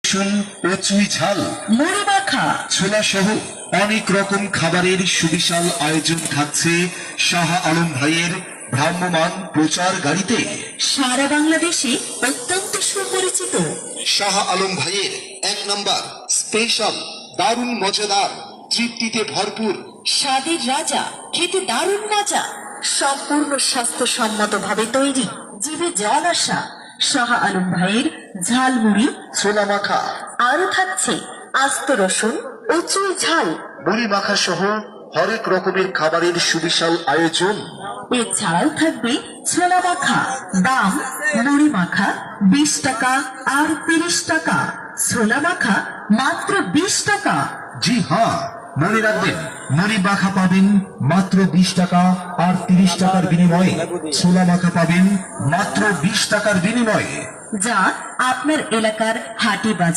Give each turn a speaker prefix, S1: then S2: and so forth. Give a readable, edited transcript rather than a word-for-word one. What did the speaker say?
S1: রসুন ও চুই ঝাল,
S2: মুড়ি মাখা,
S1: ছোলা সহ অনেক রকম খাবারের সুবিশাল আয়োজন থাকছে শাহ আলম ভাইয়ের ভ্রাম্যমান প্রচার গাড়িতে।
S2: সারা বাংলাদেশে অত্যন্ত সুপরিচিত
S1: শাহ আলম ভাইয়ের 1 নম্বর স্পেশাল, দারুণ মজাদার, তৃপ্তিতে ভরপুর,
S2: স্বাদের রাজা, খেতে দারুণ মজা, সম্পূর্ণ স্বাস্থ্যসম্মত ভাবে তৈরি, জিভে জল আসা শাহ আলম ভাইয়ের ঝালমুড়ি,
S1: ছোলা মাখা,
S2: আরো থাকছে আস্ত রসুন ও চুই ঝাল।
S1: মুড়ি মাখা সহ হরেক রকমের খাবারের সুবিশাল আয়োজন।
S2: এছাড়াও থাকবে ছোলা মাখা, দাম মুড়ি মাখা 20 টাকা আর 30 টাকা, ছোলা মাখা মাত্র 20 টাকা।
S1: জি হ্যাঁ, মনে রাখবেন, মুড়ি মাখা পাবেন মাত্র 20 টাকা আর 30 টাকার বিনিময়ে ছোলা মাখা পাবেন মাত্র 20 টাকার বিনিময়ে।
S2: যা আপনার এলাকার হাটে বাজারে